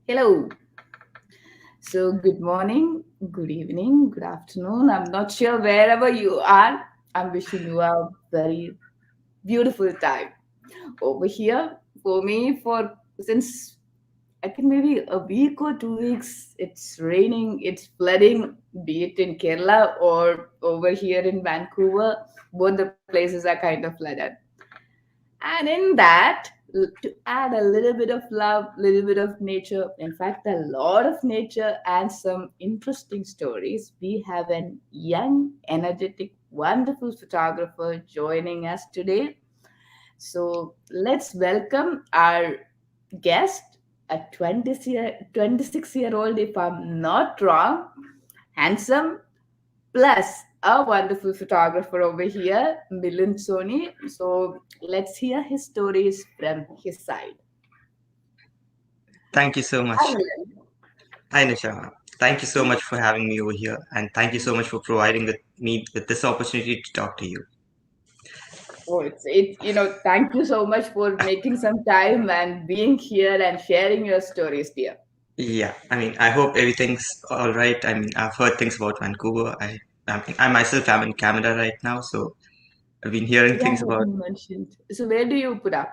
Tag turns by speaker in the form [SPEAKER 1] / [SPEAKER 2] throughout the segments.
[SPEAKER 1] Hello. So, good morning, good evening, good afternoon. I'm not sure wherever you are. I'm wishing you a very beautiful time. Over here, for me, for since I think maybe a week or 2 weeks, it's raining, it's flooding, be it in Kerala or over here in Vancouver. Both the places are kind of flooded. And in that, to add a little bit of love, little bit of nature, in fact, a lot of nature and some interesting stories, we have an young, energetic, wonderful photographer joining us today. So let's welcome our guest, a 26-year-old, if I'm not wrong, handsome, plus a wonderful photographer over here, Milind Soni. So let's hear his stories from his side.
[SPEAKER 2] Thank you so
[SPEAKER 1] Hi,
[SPEAKER 2] much.
[SPEAKER 1] Milind.
[SPEAKER 2] Hi, Nisha. Thank you so much for having me over here, and thank you so much for providing me with this opportunity to talk to you.
[SPEAKER 1] Oh, it's thank you so much for making some time and being here and sharing your stories, dear.
[SPEAKER 2] Yeah, I mean, I hope everything's all right. I mean, I've heard things about Vancouver. I myself am in Canada right now, so I've been hearing
[SPEAKER 1] Yeah,
[SPEAKER 2] things about.
[SPEAKER 1] you mentioned. So where do you put up?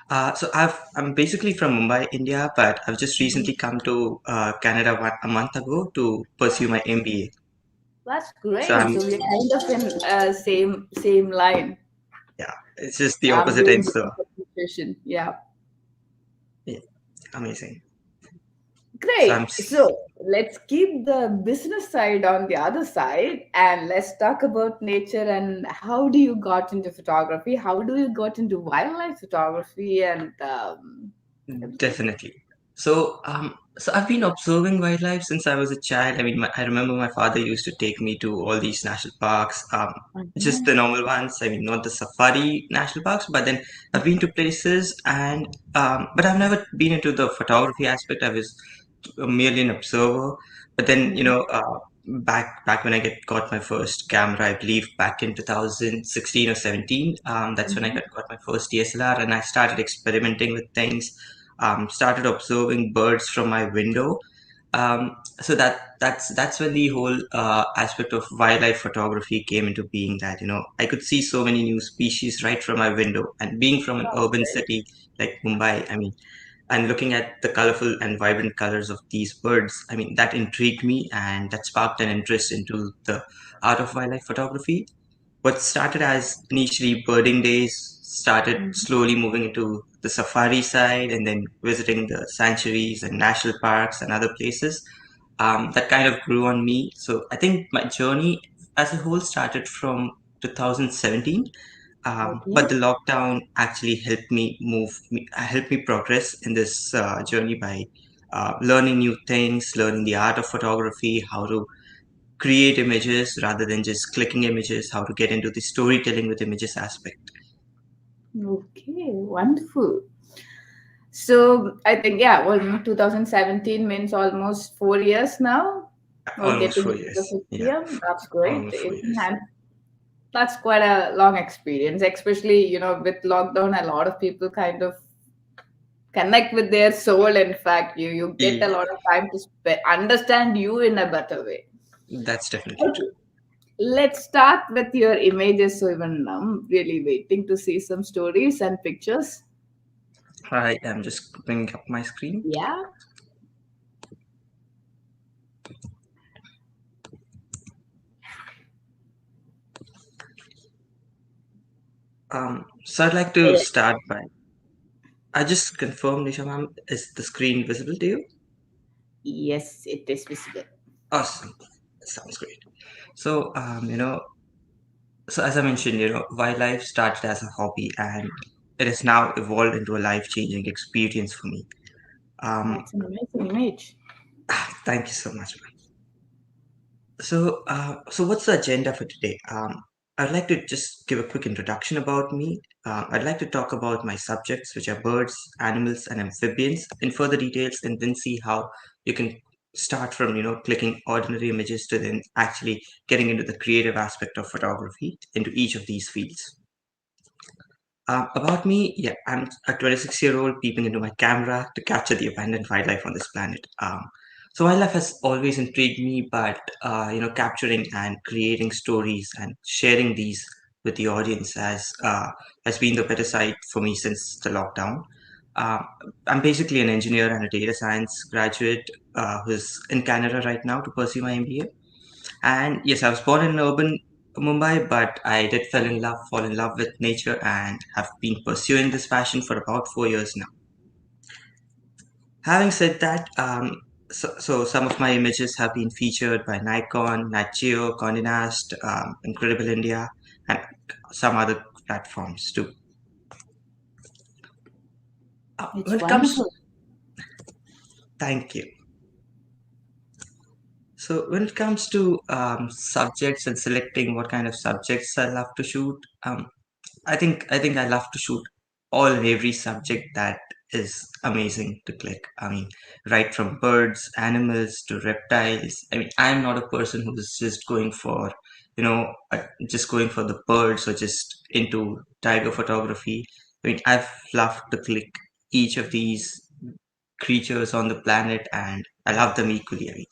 [SPEAKER 2] I'm basically from Mumbai, India, but I've just recently come to Canada a month ago to pursue my MBA.
[SPEAKER 1] That's
[SPEAKER 2] So
[SPEAKER 1] great.
[SPEAKER 2] I'm,
[SPEAKER 1] So we're kind of in same line.
[SPEAKER 2] yeah, it's just the
[SPEAKER 1] I'm
[SPEAKER 2] opposite
[SPEAKER 1] doing
[SPEAKER 2] ends, so
[SPEAKER 1] business administration. Yeah.
[SPEAKER 2] yeah, amazing. So
[SPEAKER 1] Great. So let's keep the business side on the other side and let's talk about nature and how do you got into photography? How do you got into wildlife photography and everything?
[SPEAKER 2] definitely. So I've been observing wildlife since I was a child. I mean, I remember my father used to take me to all these national parks, just the
[SPEAKER 1] Mhm.
[SPEAKER 2] normal ones. I mean, not the safari national parks, but then I've been to places but I've never been into the photography aspect. I was merely an observer. But then,
[SPEAKER 1] Mhm.
[SPEAKER 2] back when I got my first camera, I believe back in 2016 or 17, that's when I
[SPEAKER 1] Mhm.
[SPEAKER 2] got my first DSLR, and I started experimenting with things, started observing birds from my window. So that's when the whole aspect of wildlife photography came into being. That I could see so many new species right from my window, and being from an
[SPEAKER 1] That's
[SPEAKER 2] urban
[SPEAKER 1] great.
[SPEAKER 2] city like Mumbai, I mean, and looking at the colorful and vibrant colors of these birds, I mean, that intrigued me, and that sparked an interest into the art of wildlife photography. What started as initially birding days started
[SPEAKER 1] Mhm.
[SPEAKER 2] slowly moving into the safari side, and then visiting the sanctuaries and national parks and other places. That kind of grew on me. So I think my journey as a whole started from 2017, but
[SPEAKER 1] Okay.
[SPEAKER 2] the lockdown actually helped me progress in this journey by learning new things, learning the art of photography, how to create images rather than just clicking images, how to get into the storytelling with images aspect.
[SPEAKER 1] Okay, wonderful. So I think yeah, well 2017 means almost 4 years now.
[SPEAKER 2] Yeah,
[SPEAKER 1] Or
[SPEAKER 2] almost
[SPEAKER 1] getting
[SPEAKER 2] four
[SPEAKER 1] into the
[SPEAKER 2] years.
[SPEAKER 1] fifth
[SPEAKER 2] Yeah,
[SPEAKER 1] year. That's great.
[SPEAKER 2] almost 4 years.
[SPEAKER 1] That's quite a long experience, especially with lockdown. A lot of people kind of connect with their soul. In fact, you get a
[SPEAKER 2] Yeah,
[SPEAKER 1] lot of time to understand you in a better way.
[SPEAKER 2] that's definitely
[SPEAKER 1] Okay, let's start with your images. So even I'm really waiting to see some stories and pictures.
[SPEAKER 2] true. I am just bringing up my screen.
[SPEAKER 1] Yeah.
[SPEAKER 2] So I'd like to start by I just confirm, Nisha ma'am, is the screen visible to you?
[SPEAKER 1] Yes, it is visible.
[SPEAKER 2] Awesome. That sounds great. So, so as I mentioned, wildlife started as a hobby, and it has now evolved into a life-changing experience for me. Um,
[SPEAKER 1] That's an amazing image.
[SPEAKER 2] Thank you so much. So what's the agenda for today? I'd like to just give a quick introduction about me. I'd like to talk about my subjects, which are birds, animals, and amphibians, in further details, and then see how you can start from clicking ordinary images to then actually getting into the creative aspect of photography into each of these fields. About me, yeah, I'm a 26-year-old peeping into my camera to capture the abundant wildlife on this planet. So wildlife has always intrigued me, but capturing and creating stories and sharing these with the audience has been the better side for me since the lockdown. Um, I'm basically an engineer and a data science graduate who's in Canada right now to pursue my MBA. And yes, I was born in urban Mumbai, but I did fall in love with nature, and have been pursuing this passion for about 4 years now. Having said that, so some of my images have been featured by Nikon, Natgeo, Conde Nast, Incredible India, and some other platforms too. When
[SPEAKER 1] It's
[SPEAKER 2] it comes,
[SPEAKER 1] wonderful.
[SPEAKER 2] thank you. So when it comes to subjects and selecting what kind of subjects I love to shoot, I think I love to shoot all and every subject that is amazing to click. I mean, right from birds, animals to reptiles. I mean, I'm not a person who's just going for, just going for the birds or just into tiger photography. I mean, I've loved to click each of these creatures on the planet, and I love them equally. I mean,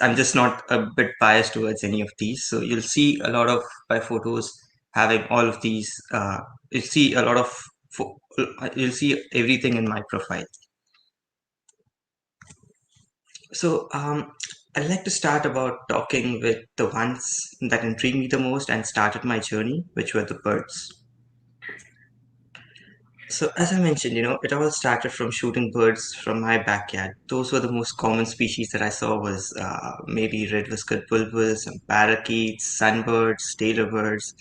[SPEAKER 2] I'm just not a bit biased towards any of these. So you'll see a lot of my photos having all of these. You'll see a lot of, you'll see everything in my profile. So I'd like to start about talking with the ones that intrigued me the most and started my journey, which were the birds. So, as I mentioned, it all started from shooting birds from my backyard. Those were the most common species that I saw was maybe red-whiskered bulbuls, and parakeets, sunbirds, tailor birds,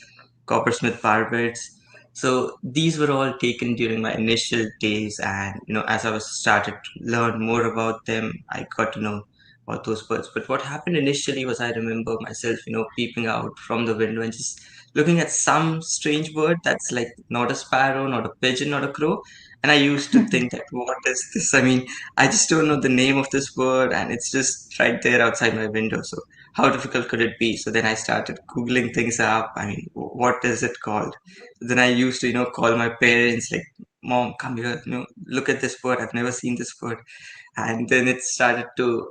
[SPEAKER 2] coppersmith barbets. So these were all taken during my initial days, and as I was started to learn more about them, I got to know about those birds. But what happened initially was I remember myself, peeping out from the window and just looking at some strange bird that's like not a sparrow, not a pigeon, not a crow. And I used to think that, what is this? I mean, I just don't know the name of this bird, and it's just right there outside my window. So how difficult could it be? So then I started Googling things up. I mean, what is it called? Then I used to, call my parents, like, Mom, come here, look at this bird. I've never seen this bird. And then it started to,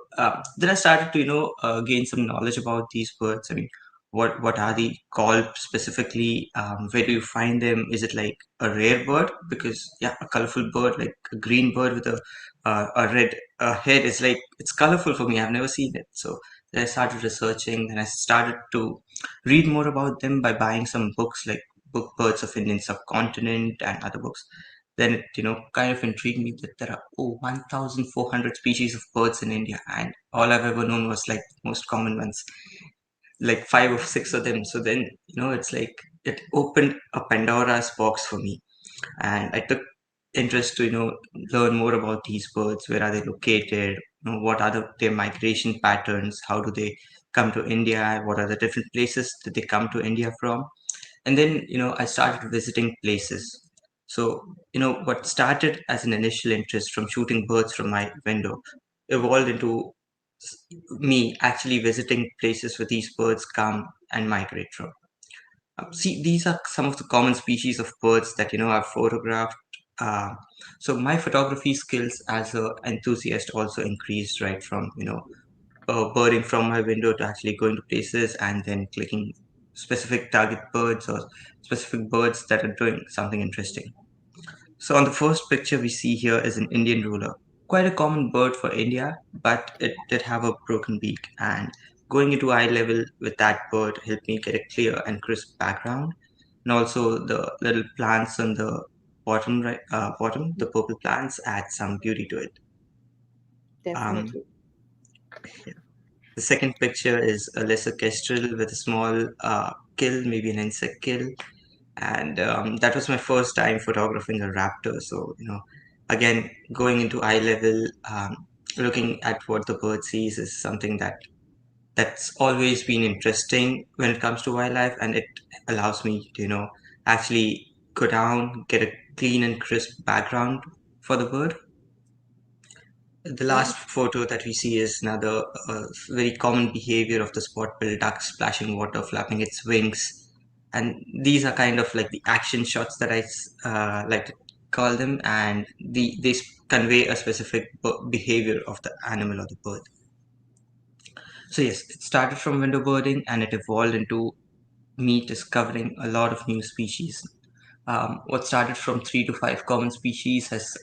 [SPEAKER 2] then I started to, gain some knowledge about these birds. I mean, what are they called specifically? Where do you find them? Is it like a rare bird? Because yeah, a colorful bird, like a green bird with a red head, is like, it's colorful for me. I've never seen it. So then I started researching, and I started to read more about them by buying some books like Book Birds of Indian Subcontinent and other books. Then it, kind of intrigued me that there are 1,400 species of birds in India, and all I've ever known was like most common ones, like five or six of them. So then, it's like it opened a Pandora's box for me, and I took interest to learn more about these birds. Where are they located? What are their migration patterns? How do they come to India? What are the different places that they come to India from? And then I started visiting places. So what started as an initial interest from shooting birds from my window evolved into me actually visiting places where these birds come and migrate from. See, these are some of the common species of birds that I've photographed. Uh, so my photography skills as an enthusiast also increased, right from birding from my window to actually going to places and then clicking specific target birds or specific birds that are doing something interesting. So on the first picture we see here is an Indian ruler, quite a common bird for India, but it did have a broken beak. And going into eye level with that bird helped me get a clear and crisp background, and also the little plants on the bottom right, bottom, the purple plants add some beauty to it. Um,
[SPEAKER 1] Definitely.
[SPEAKER 2] The second picture is a lesser kestrel with a small kill, maybe an insect kill, and that was my first time photographing a raptor. So again, going into eye level, looking at what the bird sees is something that's always been interesting when it comes to wildlife, and it allows me to actually go down, get a clean and crisp background for the bird. The last
[SPEAKER 1] Right.
[SPEAKER 2] photo that we see is another very common behavior of the spot-billed duck, splashing water, flapping its wings. and these are kind of like the action shots that I like to call them, and they convey a specific behavior of the animal or the bird. So yes, it started from window birding and it evolved into me discovering a lot of new species. What started from 3 to 5 common species has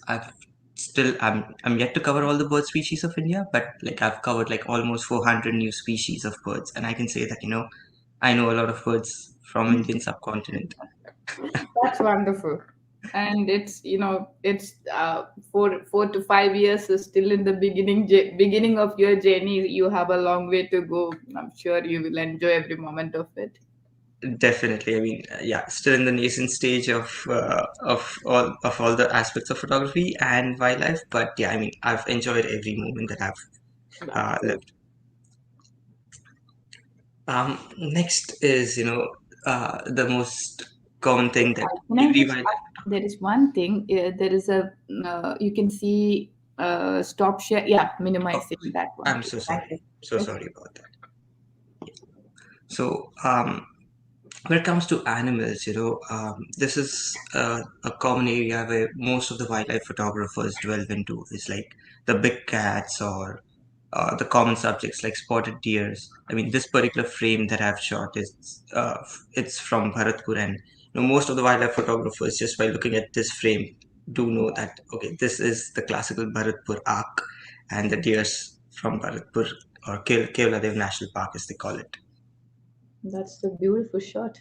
[SPEAKER 2] I'm yet to cover all the bird species of India, but like I've covered like almost 400 new species of birds, and I can say that I know a lot of birds from Indian subcontinent.
[SPEAKER 1] That's wonderful. And it's 4 to 5 years is still in the beginning of your journey. You have a long way to go. I'm sure you will enjoy every moment of it.
[SPEAKER 2] Definitely. I mean, yeah, still in the nascent stage of all the aspects of photography and wildlife, but yeah, I mean, I've enjoyed every moment that I've
[SPEAKER 1] That's good.
[SPEAKER 2] lived. Next is the most common thing that
[SPEAKER 1] Can I
[SPEAKER 2] every
[SPEAKER 1] just
[SPEAKER 2] wildlife.
[SPEAKER 1] there is one thing. There is a you can see stop share. Yeah,
[SPEAKER 2] Oh,
[SPEAKER 1] minimizing that one,
[SPEAKER 2] I'm
[SPEAKER 1] please.
[SPEAKER 2] so
[SPEAKER 1] Thank
[SPEAKER 2] sorry.
[SPEAKER 1] you.
[SPEAKER 2] So
[SPEAKER 1] Okay.
[SPEAKER 2] sorry about that. So, when it comes to animals, this is a common area where most of the wildlife photographers delve into. Is like the big cats or the common subjects like spotted deers. I mean, this particular frame that I've shot is it's from Bharatpur, and most of the wildlife photographers just by looking at this frame do know that okay, this is the classical Bharatpur arc, and the deers from Bharatpur or Kevladev National Park, as they call it.
[SPEAKER 1] That's a beautiful shot.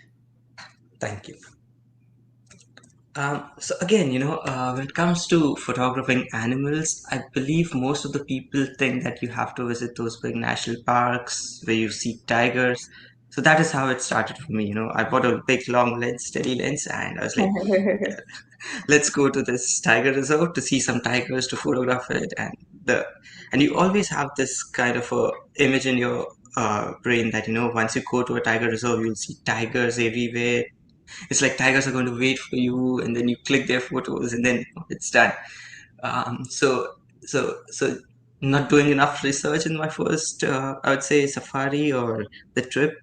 [SPEAKER 2] Thank you. So again, when it comes to photographing animals, I believe most of the people think that you have to visit those big national parks where you see tigers. So that is how it started for me. I bought a big long lens, steady lens, and I was like, let's go to this tiger reserve to see some tigers to photograph it. And you always have this kind of a image in your brain that once you go to a tiger reserve, you'll see tigers everywhere. It's like tigers are going to wait for you, and then you click their photos, and then it's done. So not doing enough research in my first, I would say, safari or the trip.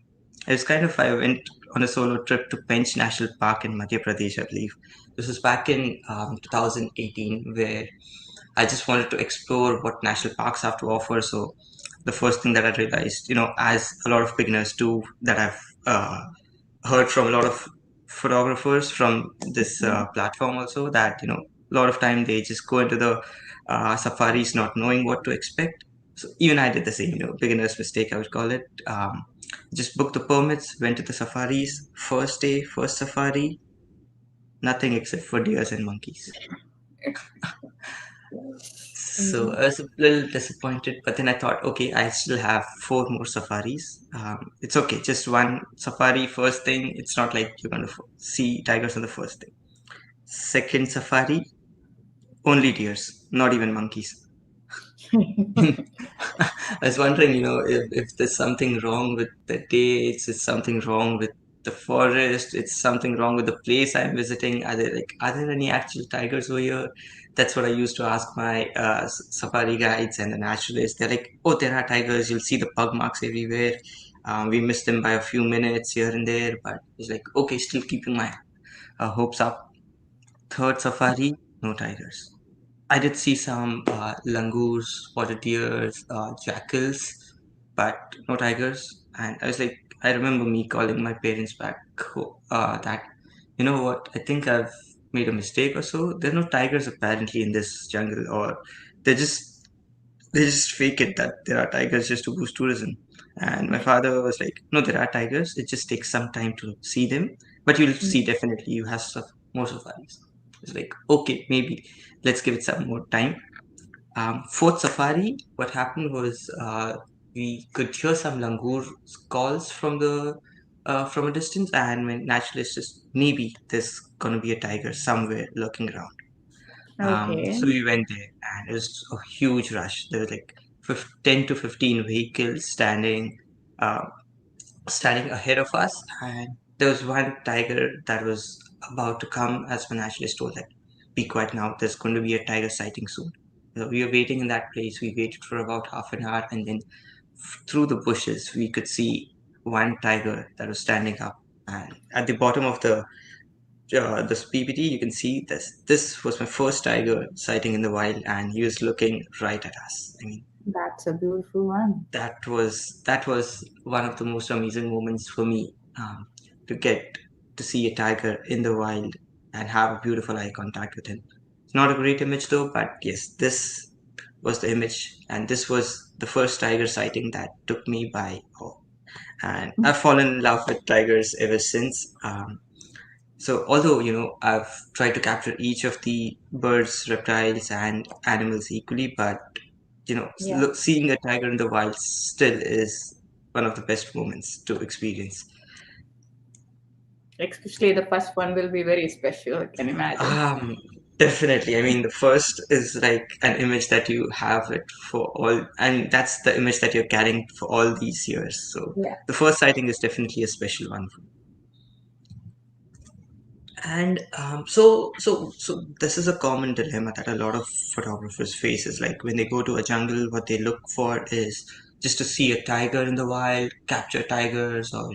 [SPEAKER 2] It was kind of I went on a solo trip to Pench National Park in Madhya Pradesh, I believe. This was back in 2018, where I just wanted to explore what national parks have to offer. So the first thing that I realized, as a lot of beginners do, that I've heard from a lot of photographers from this platform also, that a lot of time they just go into the safaris not knowing what to expect. So even I did the same, beginner's mistake, I would call it. Just booked the permits, went to the safaris. First day, first safari, nothing except for deers and monkeys. So
[SPEAKER 1] Mhm.
[SPEAKER 2] I was a little disappointed, but then I thought, okay, I still have 4 more safaris. It's okay, just one safari, first thing. It's not like you're going to see tigers on the first day. Second safari, only deers, not even monkeys. I was wondering, if there's something wrong with the dates, it's something wrong with the forest, it's something wrong with the place I'm visiting. Are there any actual tigers over here? That's what I used to ask my safari guides and the naturalists. They're like, oh, there are tigers. You'll see the pug marks everywhere. We missed them by a few minutes here and there, but it's like, okay, still keeping my hopes up. Third safari, no tigers. I did see some langurs, spotted deers, jackals, but no tigers. And I was like, I remember me calling my parents back that, you know what, I think I've made a mistake or so. There are no tigers apparently in this jungle, or they just they just fake it that there are tigers just to boost tourism. And my father was like, no, there are tigers. It just takes some time to see them, but you'll see definitely. You have stuff more safaris. It's like, okay, maybe let's give it some more time. Fourth safari, what happened was we could hear some langur calls from a distance, and when naturalists just maybe there's gonna be a tiger somewhere lurking around. So
[SPEAKER 1] Okay.
[SPEAKER 2] we went there, and it was a huge rush. There was like 10 to 15 vehicles uh, standing ahead of us, and there was one tiger that was about to come. As my naturalist told that, "Be quiet now. There's going to be a tiger sighting soon." So we were waiting in that place. We waited for about half an hour, and then through the bushes, we could see one tiger that was standing up. And at the bottom of this PPT, you can see this was my first tiger sighting in the wild, and he was looking right at us. I mean,
[SPEAKER 1] That's a beautiful one.
[SPEAKER 2] that was one of the most amazing moments for me, to get to see a tiger in the wild and have a beautiful eye contact with him. It's not a great image though, but yes, this was the image, and this was the first tiger sighting that took me by awe. And I've fallen in love with tigers ever since. So although I've tried to capture each of the birds, reptiles, and animals equally, but
[SPEAKER 1] Yeah.
[SPEAKER 2] seeing a tiger in the wild still is one of the best moments to experience.
[SPEAKER 1] Especially the first one will be very special, I can imagine.
[SPEAKER 2] Um, Definitely. I mean, the first is like an image that you have it for all, and that's the image that you're carrying for all these years. So
[SPEAKER 1] Yeah.
[SPEAKER 2] the first sighting is definitely a special one. And so this is a common dilemma that a lot of photographers face, is like when they go to a jungle, what they look for is just to see a tiger in the wild, capture tigers, or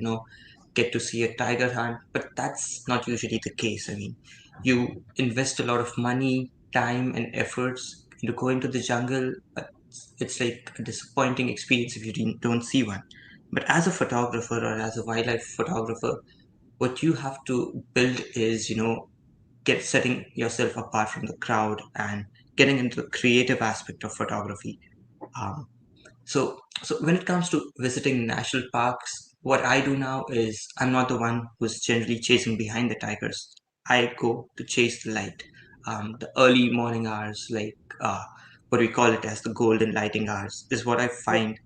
[SPEAKER 2] get to see a tiger hunt. But that's not usually the case. I mean, you invest a lot of money, time, and efforts into going to the jungle, but it's like a disappointing experience if you don't see one. But as a photographer or as a wildlife photographer, what you have to build is get setting yourself apart from the crowd and getting into the creative aspect of photography. Um, so so when it comes to visiting national parks, what I do now is I'm not the one who's generally chasing behind the tigers. I go to chase the light. The early morning hours, like what we call it as the golden lighting hours, is what I find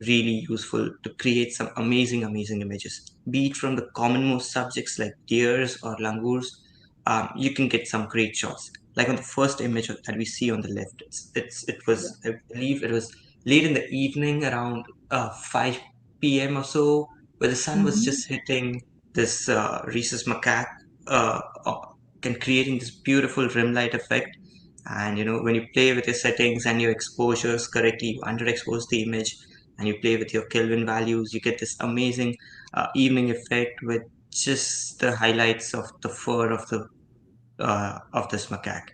[SPEAKER 2] really useful to create some amazing images. Be it from the commonmost subjects like deers or langurs, you can get some great shots. Like on the first image that we see on the left, it
[SPEAKER 1] Yeah.
[SPEAKER 2] was, I believe it was late in the evening, around 5 p.m. or so, where the sun was
[SPEAKER 1] Mm-hmm.
[SPEAKER 2] just hitting this rhesus macaque, uh, uh, and creating this beautiful rim light effect. And when you play with your settings and your exposures correctly, you underexpose the image, and you play with your Kelvin values, you get this amazing evening effect with just the highlights of the fur of this macaque.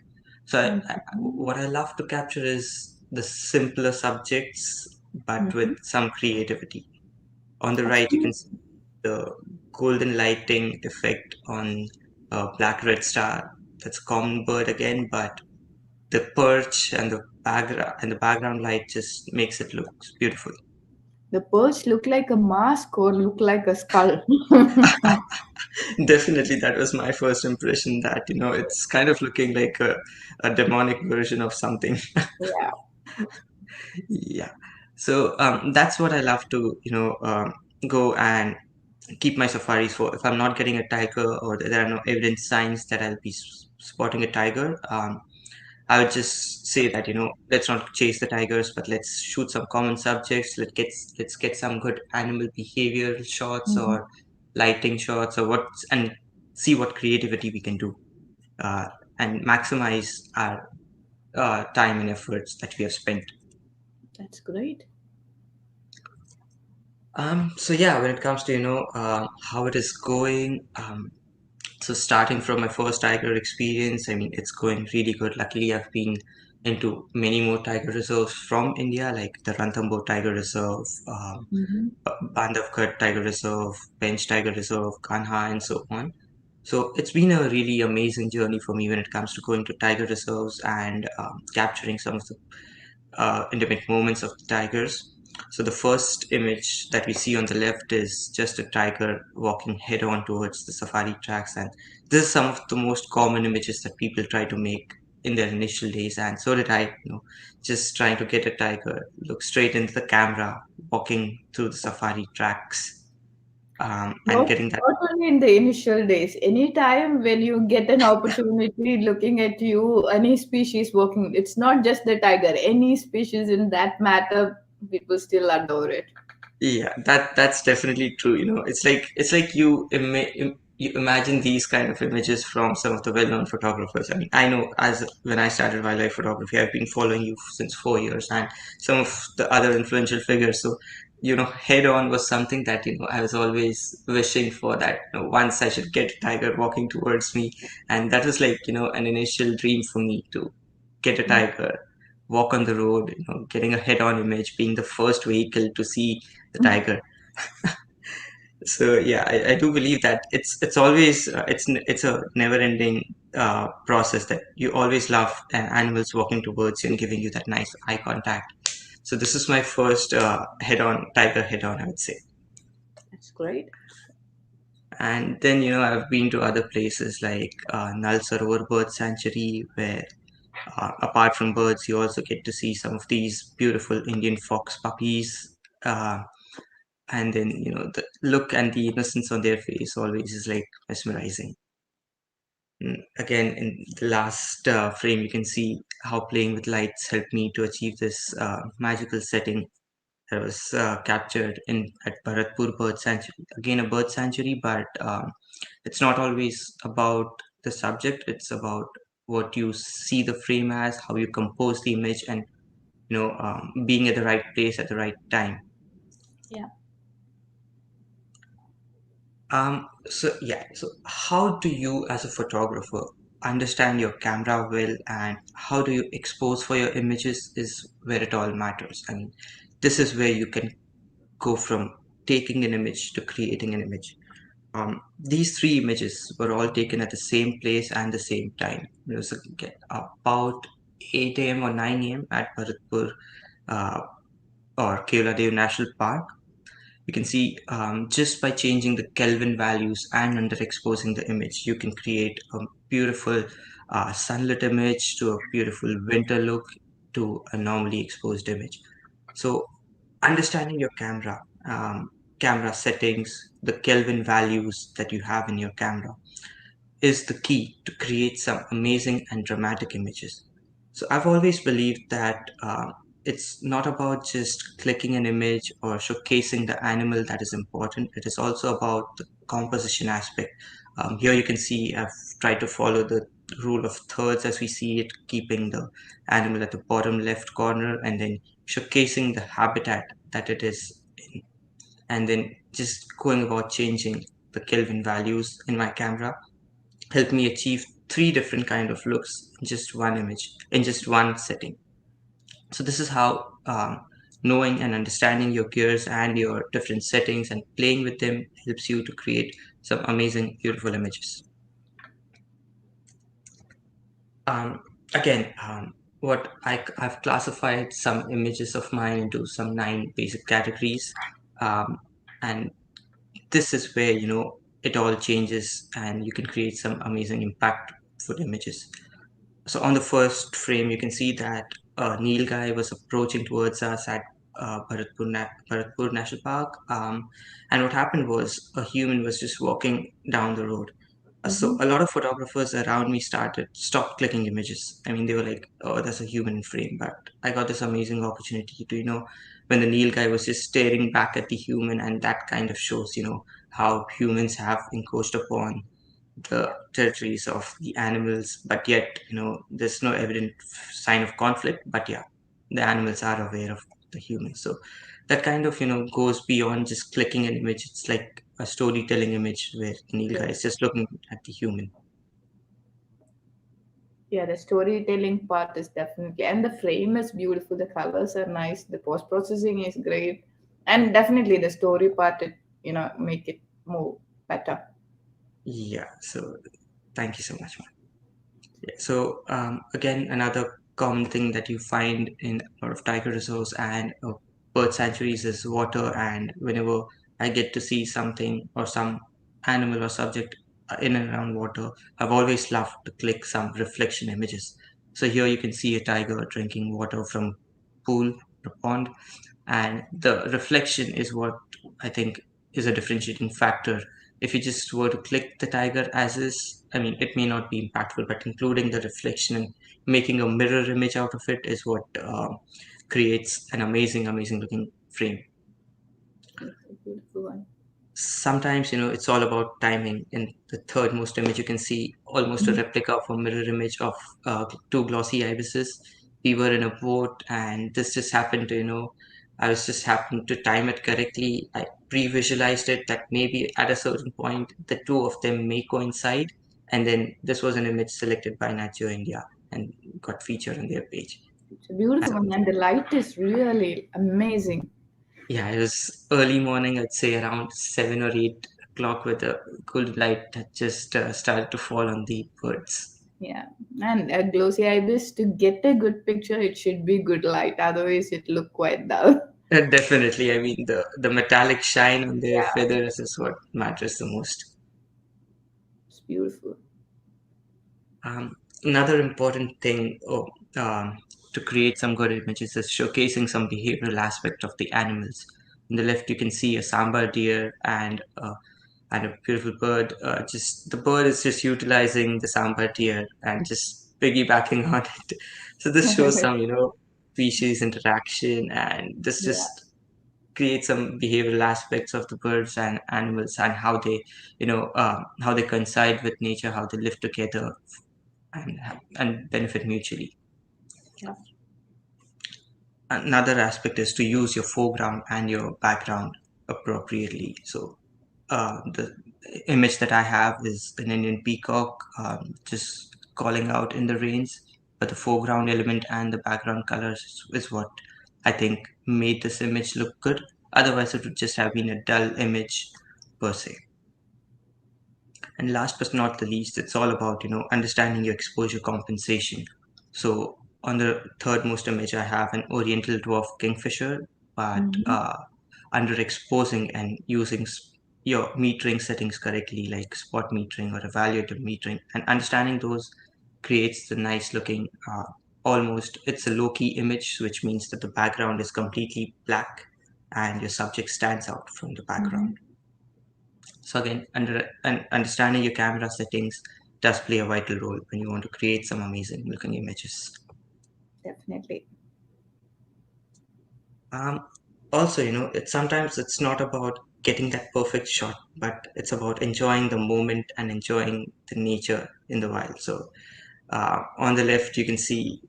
[SPEAKER 2] So what I love to capture is the simpler subjects, but with
[SPEAKER 1] Mm-hmm.
[SPEAKER 2] some creativity. On the right, you can
[SPEAKER 1] Absolutely.
[SPEAKER 2] see the golden lighting effect on a black red star. That's a common bird again, but the perch and the background light just makes it look beautiful.
[SPEAKER 1] The perch look like a mask or look like a skull.
[SPEAKER 2] Definitely, that was my first impression, that it's kind of looking like a demonic version of something.
[SPEAKER 1] Yeah.
[SPEAKER 2] Yeah. So that's what I love to, go and keep my safaris for. If I'm not getting a tiger, or there are no evident signs that I'll be spotting a tiger, I would just say that, let's not chase the tigers, but let's shoot some common subjects. Let's get some good animal behavioral shots
[SPEAKER 1] Mm-hmm.
[SPEAKER 2] or lighting shots, and see what creativity we can do, uh, and maximize our time and efforts that we have spent.
[SPEAKER 1] That's great.
[SPEAKER 2] So yeah, when it comes to how it is going, so starting from my first tiger experience, I mean it's going really good. Luckily, I've been into many more tiger reserves from India, like the Ranthambore Tiger Reserve,
[SPEAKER 1] Mm-hmm.
[SPEAKER 2] Bandhavgarh Tiger Reserve, Bench Tiger Reserve, Kanha, and so on. So it's been a really amazing journey for me when it comes to going to tiger reserves and capturing some of the intimate moments of the tigers. So the first image that we see on the left is just a tiger walking head on towards the safari tracks, and this is some of the most common images that people try to make in their initial days, and so did I. Just trying to get a tiger look straight into the camera, walking through the safari tracks, and
[SPEAKER 1] Not,
[SPEAKER 2] getting that.
[SPEAKER 1] not only in the initial days, anytime when you get an opportunity looking at you, any species walking, it's not just the tiger, any species in that matter, people still adore it.
[SPEAKER 2] Yeah, that's definitely true. It's like you imagine these kind of images from some of the well-known photographers. I mean, I know, as when I started wildlife photography, I've been following you since 4 years, and some of the other influential figures. So head on was something that I was always wishing for, that once I should get a tiger walking towards me. And that was like an initial dream for me, to get a tiger, walk on the road, getting a head on image, being the first vehicle to see the tiger. So yeah, I do believe that it's always it's a never ending process, that you always love animals walking towards you and giving you that nice eye contact. So this is my first tiger head on, I would say.
[SPEAKER 1] That's great.
[SPEAKER 2] And then, I've been to other places like Nal Sarovar Bird Sanctuary, where apart from birds, you also get to see some of these beautiful Indian fox puppies. Uh, and then, the look and the innocence on their face always is like mesmerizing. Again, in the last frame, you can see how playing with lights helped me to achieve this magical setting that was captured in at Bharatpur Bird Sanctuary. Again, a bird sanctuary, but it's not always about the subject. It's about what you see the frame as, how you compose the image, and being at the right place at the right time.
[SPEAKER 1] Yeah.
[SPEAKER 2] So yeah, so how do you as a photographer understand your camera well, and how do you expose for your images is where it all matters. I mean, this is where you can go from taking an image to creating an image. These three images were all taken at the same place and the same time. It was about 8 a.m. or 9 a.m. at Bharatpur uh, or Keoladev National Park. You can see, just by changing the Kelvin values and underexposing the image, you can create a beautiful sunlit image to a beautiful winter look to a normally exposed image. So understanding your camera settings, the Kelvin values that you have in your camera is the key to create some amazing and dramatic images. So I've always believed that it's not about just clicking an image or showcasing the animal that is important. It is also about the composition aspect. Here you can see I've tried to follow the rule of thirds as we see it, keeping the animal at the bottom left corner and then showcasing the habitat that it is in, and then just going about changing the Kelvin values in my camera helped me achieve three different kind of looks in just one image, in just one setting. So this is how knowing and understanding your gears and your different settings and playing with them helps you to create some amazing beautiful images. um, Again, what I've classified some images of mine into some 9 basic categories, um, and this is where it all changes and you can create some amazing impact for images. So on the first frame, you can see that a Nilgai was approaching towards us at Bharatpur National Park. And what happened was a human was just walking down the road. So
[SPEAKER 1] Mm-hmm.
[SPEAKER 2] a lot of photographers around me stopped clicking images. I mean, they were like, "Oh, that's a human in frame." But I got this amazing opportunity to, when the Nilgai was just staring back at the human, and that kind of shows, how humans have encroached upon the territories of the animals, but yet there's no evident sign of conflict, but yeah, the animals are aware of the humans. So that kind of goes beyond just clicking an image. It's like a storytelling image where
[SPEAKER 1] Yeah.
[SPEAKER 2] Nilga is just looking at the human.
[SPEAKER 1] Yeah, the storytelling part is definitely, and the frame is beautiful. The colors are nice. The post processing is great, and definitely the story part, it make it more better.
[SPEAKER 2] Yeah, so thank you so much. Yeah, so again, another common thing that you find in a lot of tiger reserves and bird sanctuaries is water. And whenever I get to see something or some animal or subject in and around water, I've always loved to click some reflection images. So here you can see a tiger drinking water from a pool or pond, and the reflection is what I think is a differentiating factor. If you just were to click the tiger as is, I mean, it may not be impactful, but including the reflection and making a mirror image out of it is what creates an amazing looking frame.
[SPEAKER 1] It's a beautiful one.
[SPEAKER 2] Sometimes it's all about timing. In the third most image, you can see almost a
[SPEAKER 1] Mhm.
[SPEAKER 2] replica of a mirror image of two glossy ibises. We were in a boat, and this just happened to I was just happened to time it correctly. I pre-visualized it that maybe at a certain point the two of them may coincide, and then this was an image selected by Natgeo India and got featured on their page.
[SPEAKER 1] It's a beautiful one, and the light is really amazing.
[SPEAKER 2] Yeah, it was early morning, I'd say around 7 or 8 o'clock, with a good light that just started to fall on the birds.
[SPEAKER 1] Yeah, and a glossy ibis, to get a good picture, it should be good light. Otherwise, it look quite dull.
[SPEAKER 2] Definitely, I mean the metallic shine on their
[SPEAKER 1] Yeah,
[SPEAKER 2] feathers is what matters the most.
[SPEAKER 1] it's beautiful.
[SPEAKER 2] Um, Another important thing to create some good images is showcasing some behavioral aspect of the animals. On the left, you can see a sambar deer and a beautiful bird. Just the bird is just utilizing the sambar deer and just piggybacking on it. So this shows some, species interaction, and this
[SPEAKER 1] Yeah,
[SPEAKER 2] just create some behavioral aspects of the birds and animals and how they coincide with nature, how they live together and benefit mutually.
[SPEAKER 1] yeah.
[SPEAKER 2] Another aspect is to use your foreground and your background appropriately. So the image that I have is an Indian peacock just calling out in the rains, but the foreground element and the background colors is what I think made this image look good. Otherwise, it would just have been a dull image per se. And last but not the least, it's all about understanding your exposure compensation. So on the third most image, I have an oriental dwarf kingfisher, but
[SPEAKER 1] Hmm.
[SPEAKER 2] underexposing and using your metering settings correctly, like spot metering or evaluative metering, and understanding those creates the nice looking. Almost, it's a low key image, which means that the background is completely black and your subject stands out from the background.
[SPEAKER 1] Hmm.
[SPEAKER 2] So again, understanding your camera settings does play a vital role when you want to create some amazing looking images.
[SPEAKER 1] Definitely.
[SPEAKER 2] Um, Also, sometimes it's not about getting that perfect shot, but it's about enjoying the moment and enjoying the nature in the wild. So on the left, you can see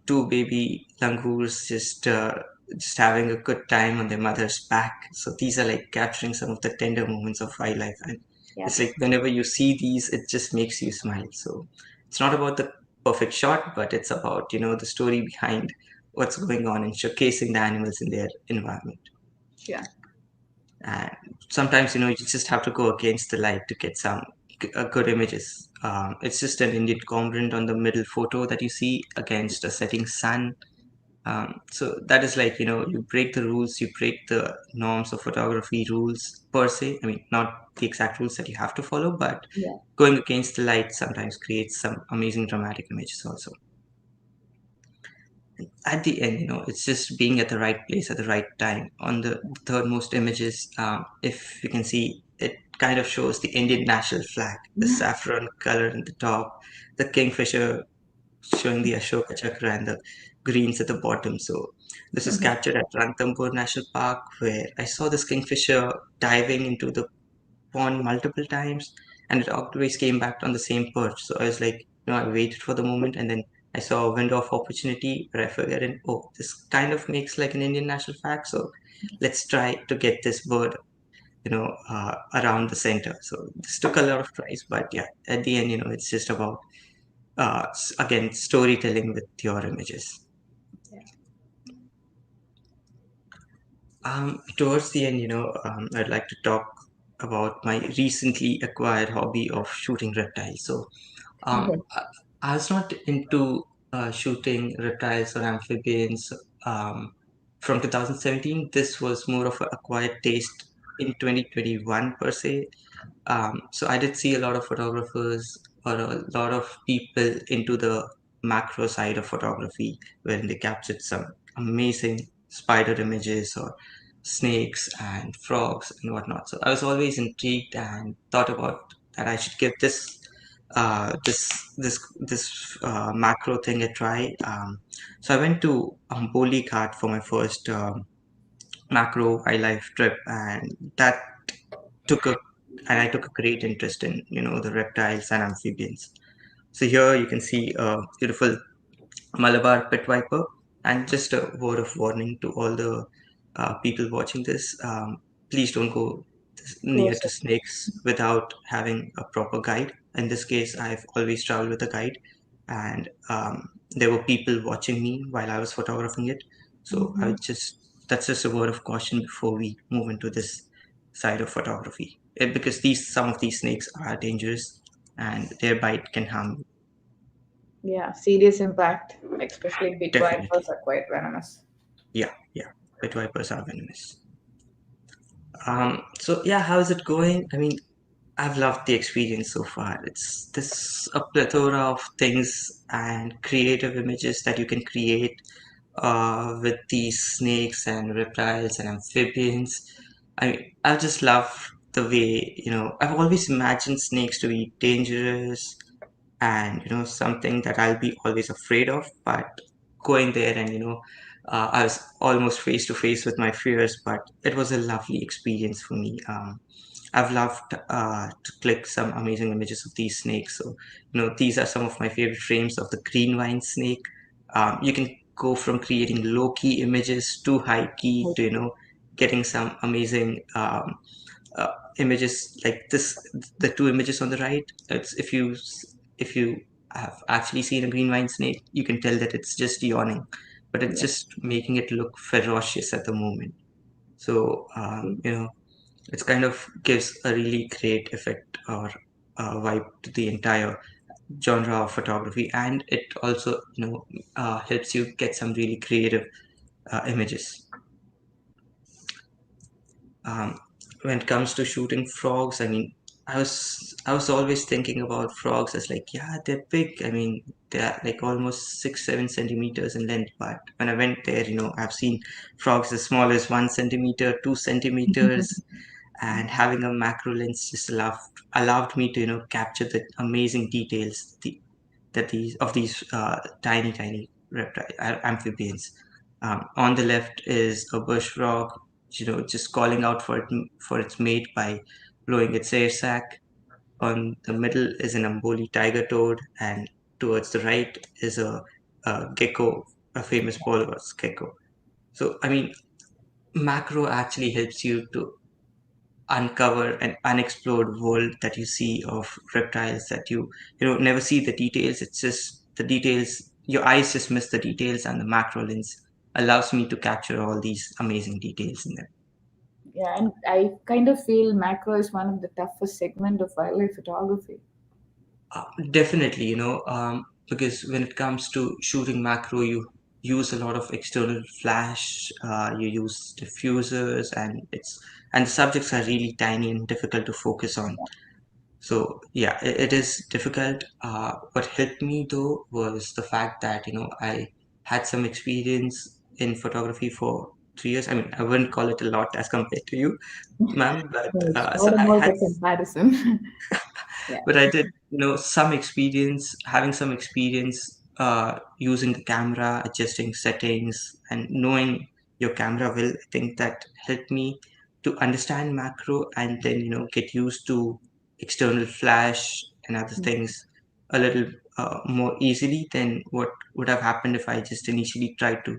[SPEAKER 2] two baby langurs just having a good time on their mother's back. So these are like capturing some of the tender moments of wildlife, and
[SPEAKER 1] Yeah,
[SPEAKER 2] it's like whenever you see these, it just makes you smile. So it's not about the perfect shot, but it's about the story behind what's going on and showcasing the animals in their environment.
[SPEAKER 1] yeah.
[SPEAKER 2] And sometimes you just have to go against the light to get some good images. It's just an Indian component on the middle photo that you see against a setting sun. So that is like you break the rules, you break the norms of photography rules per se. I mean, not the exact rules that you have to follow, but
[SPEAKER 1] Yeah.
[SPEAKER 2] going against the light sometimes creates some amazing dramatic images also. At the end, it's just being at the right place at the right time. On the third most images, if you can see, it kind of shows the Indian national flag, the saffron color in the top, the kingfisher showing the Ashoka Chakra and the greens at the bottom. So this is captured at Ranthambore National Park, where I saw this kingfisher diving into the pond multiple times, and it always came back on the same perch. So I was like, I waited for the moment, and then I saw a window of opportunity where I figured in, oh, this kind of makes like an Indian national flag. So let's try to get this bird, around the center. So this took a lot of tries, but yeah, at the end, it's just about again storytelling with your images.
[SPEAKER 1] Yeah.
[SPEAKER 2] Towards the end, I'd like to talk about my recently acquired hobby of shooting reptiles. So, I was not into shooting reptiles or amphibians from 2017. This was more of an acquired taste in 2021 per se. So I did see a lot of photographers or a lot of people into the macro side of photography, wherein they captured some amazing spider images or snakes and frogs and whatnot. So I was always intrigued and thought about that I should give this macro thing a try. So I went to Amboli Ghat for my first macro wildlife trip, and that took a I took a great interest in the reptiles and amphibians. So here you can see a beautiful Malabar pit viper, and just a word of warning to all the people watching this, please don't go near to
[SPEAKER 1] Closer.
[SPEAKER 2] snakes without having a proper guide. In this case, I've always traveled with a guide, and there were people watching me while I was photographing it. So I
[SPEAKER 1] Hmm.
[SPEAKER 2] would just that's just a word of caution before we move into this side of photography. Because these some of these snakes are dangerous, and their bite can harm you.
[SPEAKER 1] Yeah, serious impact, especially bit vipers
[SPEAKER 2] Definitely,
[SPEAKER 1] are quite venomous.
[SPEAKER 2] yeah, yeah. Pet vipers are venomous. So yeah, how is it going? I mean, I've loved the experience so far. It's this a plethora of things and creative images that you can create with these snakes and reptiles and amphibians. I mean, I just love the way, I've always imagined snakes to be dangerous and, something that I'll be always afraid of. But going there and, I was almost face to face with my fears, but it was a lovely experience for me. I've loved to click some amazing images of these snakes. So, these are some of my favorite frames of the green vine snake. You can go from creating low key images to high key to, getting some amazing uh, images like this. The two images on the right, it's if you have actually seen a green vine snake, you can tell that it's just yawning, but it's
[SPEAKER 1] Yeah.
[SPEAKER 2] just making it look ferocious at the moment. So, it kind of gives a really great effect or vibe to the entire genre of photography, and it also helps you get some really creative images. um, when it comes to shooting frogs, I mean, I was always thinking about frogs as like, yeah, they're big. I mean, they're like almost 6-7 centimeters in length. But when I went there, I've seen frogs as small as 1 centimeter, 2 centimeters, and having a macro lens just allowed me to capture the amazing details that these tiny reptile amphibians. On the left is a bush frog, just calling out for its mate by blowing its air sac. On the middle is an Amboli tiger toad, and towards the right is a gecko, a famous Bolivars gecko. So I mean, macro actually helps you to uncover an unexplored world that you see of reptiles that you never see the details. It's just the details, your eyes just miss the details, and the macro lens allows me to capture all these amazing details in them.
[SPEAKER 1] Yeah, and I kind of feel macro is one of the toughest segment of wildlife photography.
[SPEAKER 2] Definitely, because when it comes to shooting macro, you use a lot of external flash, you use diffusers, and the subjects are really tiny and difficult to focus on. So yeah, it is difficult. What helped me though was the fact that I had some experience in photography for 3 years. I mean, I wouldn't call it a lot as compared to you, ma'am, but
[SPEAKER 1] So it's
[SPEAKER 2] so
[SPEAKER 1] not
[SPEAKER 2] I
[SPEAKER 1] about
[SPEAKER 2] had,
[SPEAKER 1] a comparison. Yeah.
[SPEAKER 2] but I did some experience, having some experience using the camera, adjusting settings, and knowing your camera will. I think that helped me to understand macro and then get used to external flash and other things a little more easily than what would have happened if I just initially tried to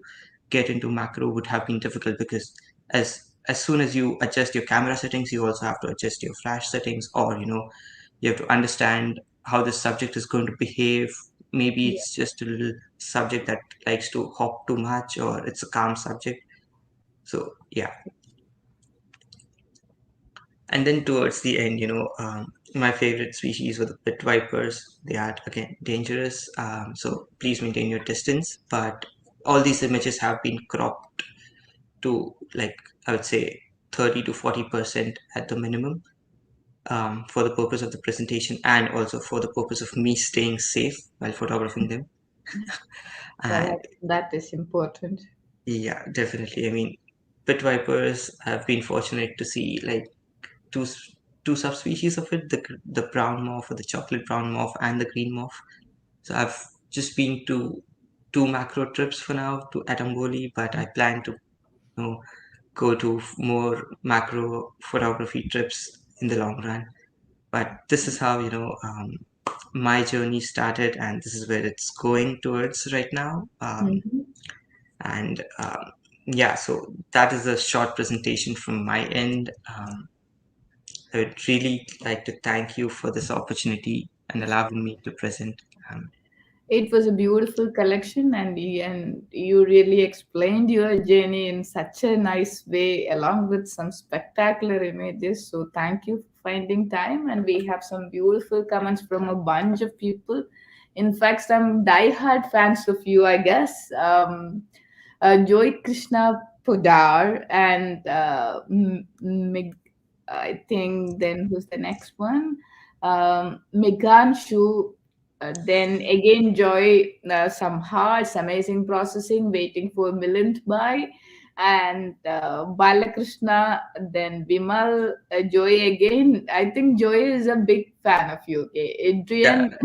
[SPEAKER 2] get into macro. Would have been difficult because as soon as you adjust your camera settings, you also have to adjust your flash settings, or you have to understand how the subject is going to behave. Maybe
[SPEAKER 1] Yeah.
[SPEAKER 2] it's just a little subject that likes to hop too much, or it's a calm subject. So yeah, and then towards the end, my favorite species were the pit vipers. They are again dangerous, so please maintain your distance. But all these images have been cropped to, like, I would say 30 to 40% at the minimum, for the purpose of the presentation and also for the purpose of me staying safe while photographing them.
[SPEAKER 1] Yeah,
[SPEAKER 2] And
[SPEAKER 1] that is important.
[SPEAKER 2] yeah, definitely. I mean, pit vipers, I've been fortunate to see like two two subspecies of it, the brown morph, or the chocolate brown morph, and the green morph. So I've just been to two macro trips for now to Atamboli, but I plan to go to more macro photography trips in the long run. But this is how my journey started, and this is where it's going towards right now.
[SPEAKER 1] Hmm.
[SPEAKER 2] And Yeah, so that is a short presentation from my end. I would really like to thank you for this opportunity and allowing me to present. Um,
[SPEAKER 1] It was a beautiful collection, and you really explained your journey in such a nice way, along with some spectacular images. So thank you for finding time. And we have some beautiful comments from a bunch of people. In fact, some diehard fans of you, I guess. Joy Krishna Podar and I think then who's the next one? Megan Shu. Then again, Joy, some hearts, amazing processing, waiting for Milind by, and Balakrishna, then Vimal, Joy again. I think Joy is a big fan of you. Okay,
[SPEAKER 2] yeah,
[SPEAKER 1] Adrian,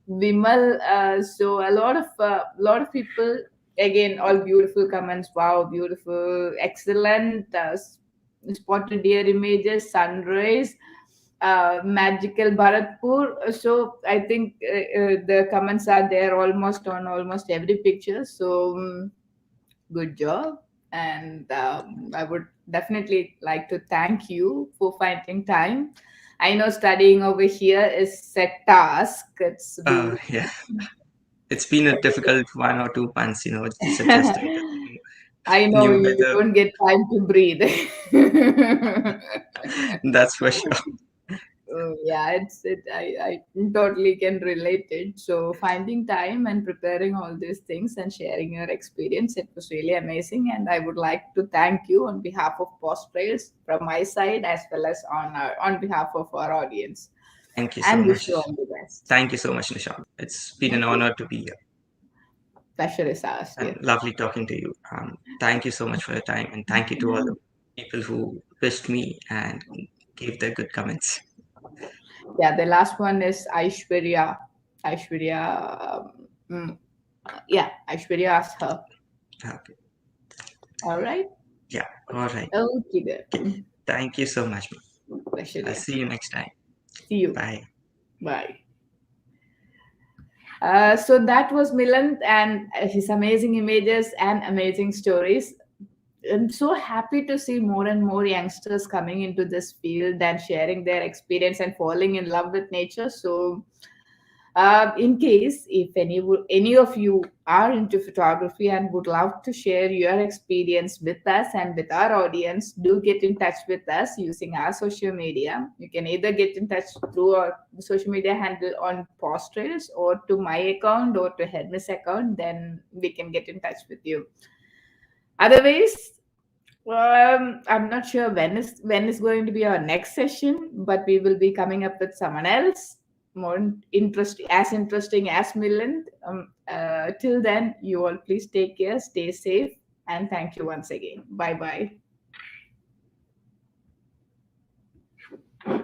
[SPEAKER 1] Vimal. So a lot of people again, all beautiful comments. Wow, beautiful, excellent. Spotted deer images, sunrise, magical Bharatpur. So I think the comments are there almost on almost every picture. So good job. And I would definitely like to thank you for finding time. I know studying over here is a task. It's been
[SPEAKER 2] yeah. It's been a difficult 1 or 2 months, just adjusting to the
[SPEAKER 1] I know
[SPEAKER 2] new
[SPEAKER 1] you
[SPEAKER 2] weather.
[SPEAKER 1] don't get time to breathe.
[SPEAKER 2] That's for sure.
[SPEAKER 1] Yeah, I totally can relate it. So finding time and preparing all these things and sharing your experience, it was really amazing. And I would like to thank you on behalf of Paws Trails from my side as well as on behalf of our audience.
[SPEAKER 2] Thank you so
[SPEAKER 1] And wish
[SPEAKER 2] much.
[SPEAKER 1] you all the best.
[SPEAKER 2] Thank you so much, Nishant. It's been an
[SPEAKER 1] Thank you.
[SPEAKER 2] honor to be here
[SPEAKER 1] Pleasure is ours,
[SPEAKER 2] and
[SPEAKER 1] dear.
[SPEAKER 2] lovely talking to you. Thank you so much for your time, and thank you to all the people who wished me and gave their good comments.
[SPEAKER 1] Yeah, the last one is Aishwarya. Aishwarya. Yeah, Aishwarya asked her.
[SPEAKER 2] Okay.
[SPEAKER 1] All right.
[SPEAKER 2] Yeah. All right.
[SPEAKER 1] Okay,
[SPEAKER 2] Okay.
[SPEAKER 1] then.
[SPEAKER 2] Thank you so much.
[SPEAKER 1] Pleasure,
[SPEAKER 2] I'll
[SPEAKER 1] dear.
[SPEAKER 2] see you next time.
[SPEAKER 1] See you.
[SPEAKER 2] Bye.
[SPEAKER 1] Bye. So that was Milan and his amazing images and amazing stories. I'm so happy to see more and more youngsters coming into this field and sharing their experience and falling in love with nature. So in case if any of you are into photography and would love to share your experience with us and with our audience, do get in touch with us using our social media. You can either get in touch through our social media handle on Paws Trails or to my account or to Hermes account. Then we can get in touch with you. Otherwise, I'm not sure when is going to be our next session, but we will be coming up with someone else more interesting as Milind. Till then, you all please take care, stay safe, and thank you once again. Bye bye.